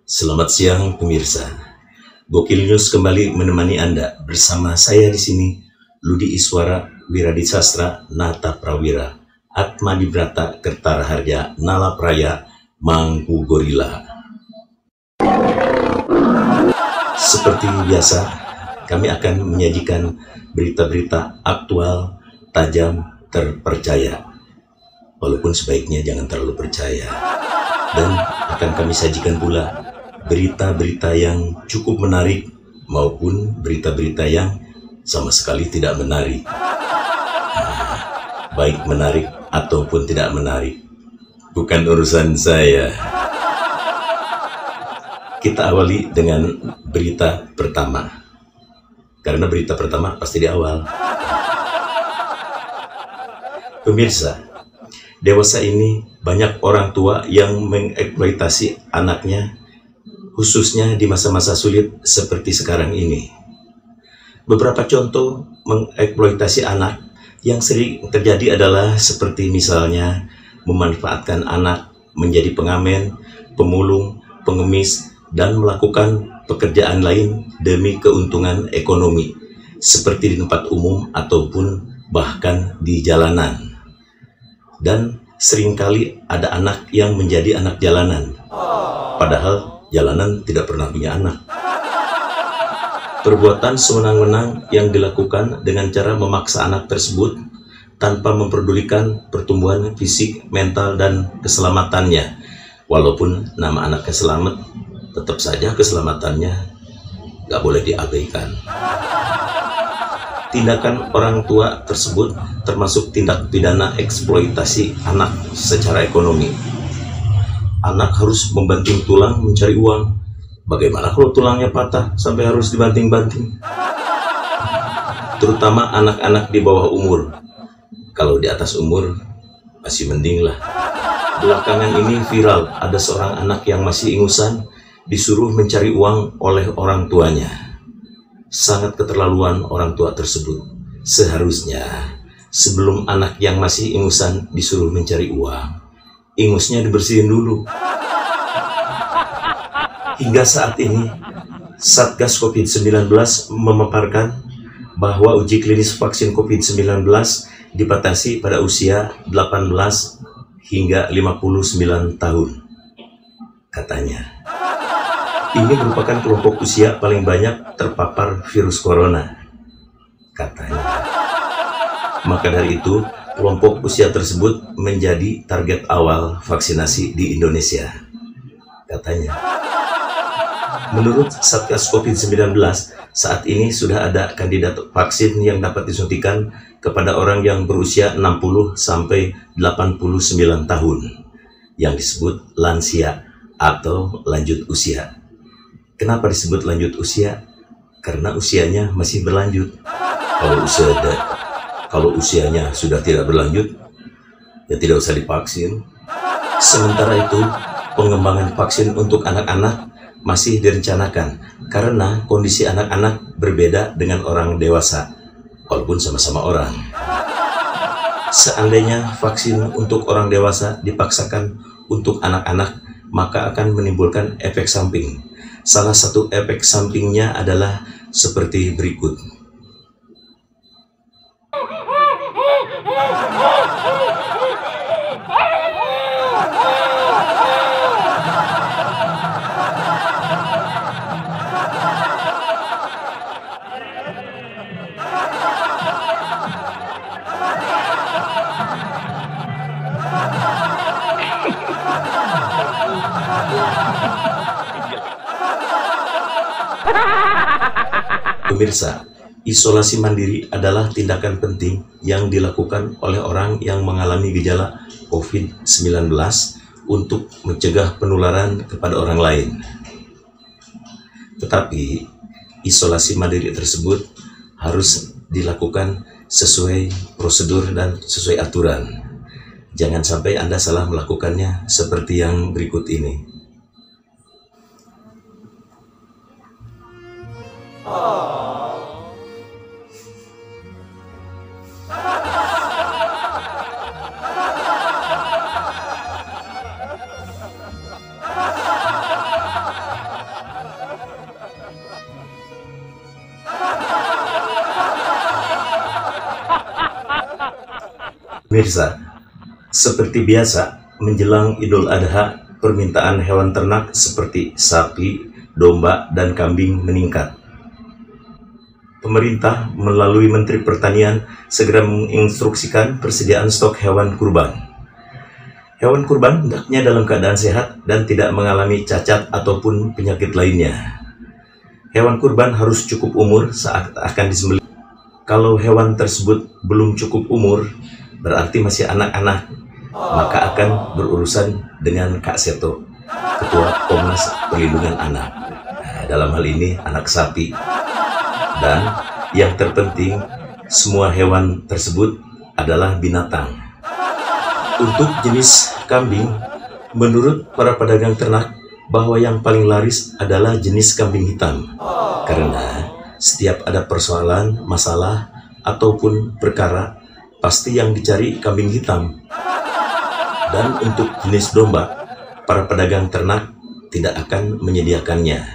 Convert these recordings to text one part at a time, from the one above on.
Selamat siang pemirsa. Gokil News kembali menemani Anda bersama saya di sini, Ludi Iswara, Wiradisastra, Nata Prawira, Atma Dibrata, Kertara Harja, Nala Praya, Mangku Gorila. Seperti biasa, kami akan menyajikan berita-berita aktual, tajam, terpercaya. Walaupun sebaiknya jangan terlalu percaya. Dan akan kami sajikan pula berita-berita yang cukup menarik maupun berita-berita yang sama sekali tidak menarik. Baik menarik ataupun tidak menarik, bukan urusan saya. Kita awali dengan berita pertama, karena berita pertama pasti di awal. Pemirsa, dewasa ini banyak orang tua yang mengeksploitasi anaknya, khususnya di masa-masa sulit seperti sekarang ini. Beberapa contoh mengeksploitasi anak yang sering terjadi adalah seperti misalnya memanfaatkan anak menjadi pengamen, pemulung, pengemis, dan melakukan pekerjaan lain demi keuntungan ekonomi, seperti di tempat umum ataupun bahkan di jalanan. Dan seringkali ada anak yang menjadi anak jalanan, padahal jalanan tidak pernah punya anak. Perbuatan sewenang-wenang yang dilakukan dengan cara memaksa anak tersebut tanpa memperdulikan pertumbuhan fisik, mental, dan keselamatannya. Walaupun nama anaknya selamat, tetap saja keselamatannya gak boleh diabaikan. Tindakan orang tua tersebut termasuk tindak pidana eksploitasi anak secara ekonomi. Anak harus membanting tulang mencari uang. Bagaimana kalau tulangnya patah sampai harus dibanting-banting? Terutama anak-anak di bawah umur. Kalau di atas umur masih mending lah. Belakangan ini viral, ada seorang anak yang masih ingusan disuruh mencari uang oleh orang tuanya. Sangat keterlaluan orang tua tersebut. Seharusnya sebelum anak yang masih ingusan disuruh mencari uang, ingusnya dibersihin dulu. Hingga saat ini, Satgas COVID-19 memaparkan bahwa uji klinis vaksin COVID-19 dibatasi pada usia 18 hingga 59 tahun. Katanya, ini merupakan kelompok usia paling banyak terpapar virus corona. Katanya. Maka dari itu, kelompok usia tersebut menjadi target awal vaksinasi di Indonesia, katanya. Menurut Satgas COVID-19, saat ini sudah ada kandidat vaksin yang dapat disuntikan kepada orang yang berusia 60 sampai 89 tahun, yang disebut lansia atau lanjut usia. Kenapa disebut lanjut usia? Karena usianya masih berlanjut. Kalau usianya sudah tidak berlanjut, ya tidak usah divaksin. Sementara itu, pengembangan vaksin untuk anak-anak masih direncanakan karena kondisi anak-anak berbeda dengan orang dewasa, walaupun sama-sama orang. Seandainya vaksin untuk orang dewasa dipaksakan untuk anak-anak, maka akan menimbulkan efek samping. Salah satu efek sampingnya adalah seperti berikut. Pemirsa, isolasi mandiri adalah tindakan penting yang dilakukan oleh orang yang mengalami gejala COVID-19 untuk mencegah penularan kepada orang lain. Tetapi, isolasi mandiri tersebut harus dilakukan sesuai prosedur dan sesuai aturan. Jangan sampai Anda salah melakukannya seperti yang berikut ini. Pemirsa, seperti biasa menjelang Idul Adha, permintaan hewan ternak seperti sapi, domba, dan kambing meningkat. Pemerintah melalui Menteri Pertanian segera menginstruksikan persediaan stok hewan kurban. Hewan kurban hendaknya dalam keadaan sehat dan tidak mengalami cacat ataupun penyakit lainnya. Hewan kurban harus cukup umur saat akan disembelih. Kalau hewan tersebut belum cukup umur, berarti masih anak-anak, maka akan berurusan dengan Kak Seto, Ketua Komnas Perlindungan Anak. Nah, dalam hal ini anak sapi. Dan yang terpenting, semua hewan tersebut adalah binatang. Untuk jenis kambing, menurut para pedagang ternak, bahwa yang paling laris adalah jenis kambing hitam. Karena setiap ada persoalan, masalah, ataupun perkara, pasti yang dicari kambing hitam. Dan untuk jenis domba, para pedagang ternak tidak akan menyediakannya.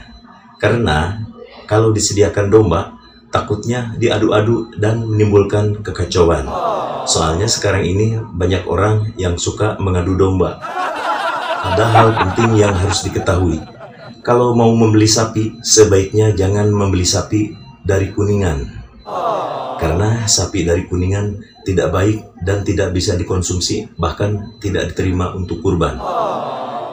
Karena kalau disediakan domba, takutnya diadu-adu dan menimbulkan kekacauan. Soalnya sekarang ini banyak orang yang suka mengadu domba. Ada hal penting yang harus diketahui. Kalau mau membeli sapi, sebaiknya jangan membeli sapi dari Kuningan. Karena sapi dari Kuningan tidak baik dan tidak bisa dikonsumsi, bahkan tidak diterima untuk kurban.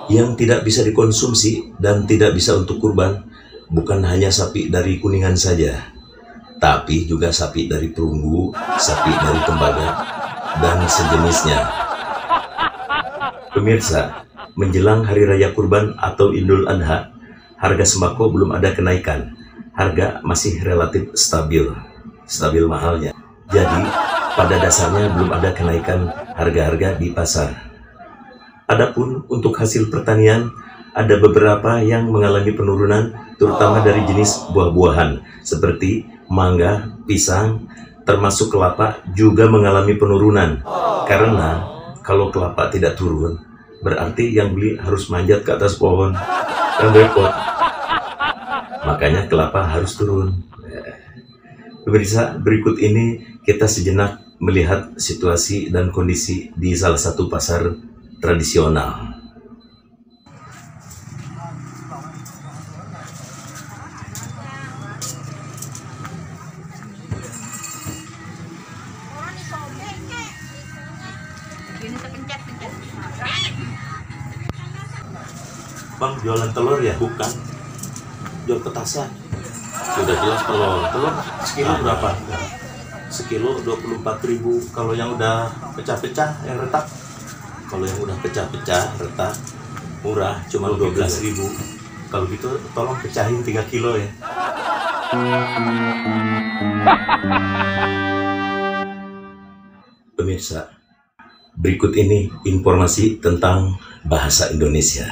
Yang tidak bisa dikonsumsi dan tidak bisa untuk kurban bukan hanya sapi dari Kuningan saja, tapi juga sapi dari Perunggu, sapi dari Tembaga, dan sejenisnya. Pemirsa, menjelang Hari Raya Kurban atau Idul Adha, harga sembako belum ada kenaikan. Harga masih relatif stabil mahalnya. Jadi, pada dasarnya belum ada kenaikan harga-harga di pasar. Adapun untuk hasil pertanian, ada beberapa yang mengalami penurunan, terutama dari jenis buah-buahan, seperti mangga, pisang, termasuk kelapa juga mengalami penurunan. Karena kalau kelapa tidak turun, berarti yang beli harus manjat ke atas pohon. Kan repot. Makanya kelapa harus turun. Pemirsa, berikut ini kita sejenak melihat situasi dan kondisi di salah satu pasar tradisional. Bang, jualan telur ya? Bukan. Jual petasan. Sudah jelas telur. Telur sekilo berapa? Sekilo 24.000. Kalau yang udah pecah-pecah, yang retak. Kalau yang udah pecah-pecah, retak, murah, cuma 12.000. Kalau gitu tolong pecahin 3 kilo ya. Pemirsa, berikut ini informasi tentang bahasa Indonesia.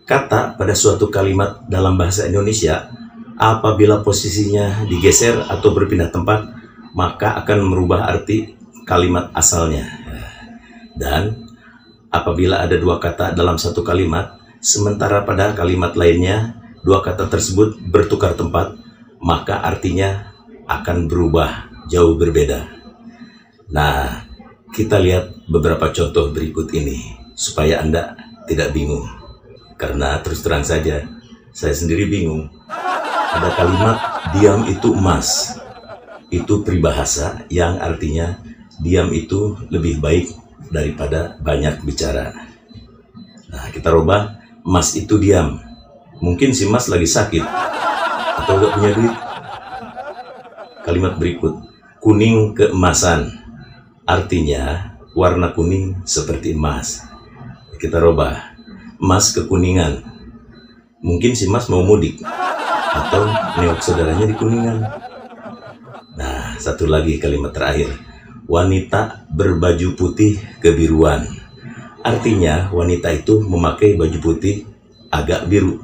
Kata pada suatu kalimat dalam bahasa Indonesia, apabila posisinya digeser atau berpindah tempat, maka akan merubah arti kalimat asalnya. Dan apabila ada dua kata dalam satu kalimat, sementara pada kalimat lainnya dua kata tersebut bertukar tempat, maka artinya akan berubah jauh berbeda. Nah, kita lihat beberapa contoh berikut ini supaya Anda tidak bingung. Karena terus terang saja, saya sendiri bingung. Ada kalimat diam itu emas. Itu peribahasa yang artinya diam itu lebih baik daripada banyak bicara. Nah, kita rubah emas itu diam. Mungkin si emas lagi sakit atau gak punya duit. Kalimat berikut, kuning keemasan. Artinya warna kuning seperti emas. Kita rubah, emas kekuningan. Mungkin si Mas mau mudik atau nengok saudaranya di Kuningan. Nah, satu lagi kalimat terakhir, wanita berbaju putih kebiruan. Artinya wanita itu memakai baju putih agak biru.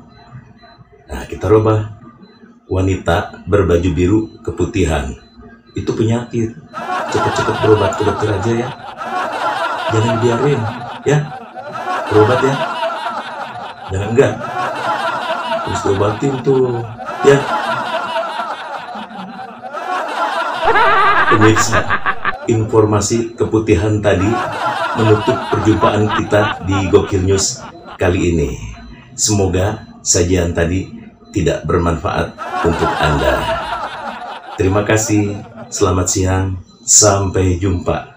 Nah, kita rubah, wanita berbaju biru keputihan. Itu penyakit. Cepat-cepat berobat ke dokter aja ya. Jangan biarin ya. Berobat ya. Jangan enggak. Terus diobatin tuh ya. Pemirsa, informasi keputihan tadi menutup perjumpaan kita di Gokil News kali ini. Semoga sajian tadi tidak bermanfaat untuk Anda. Terima kasih, selamat siang, sampai jumpa.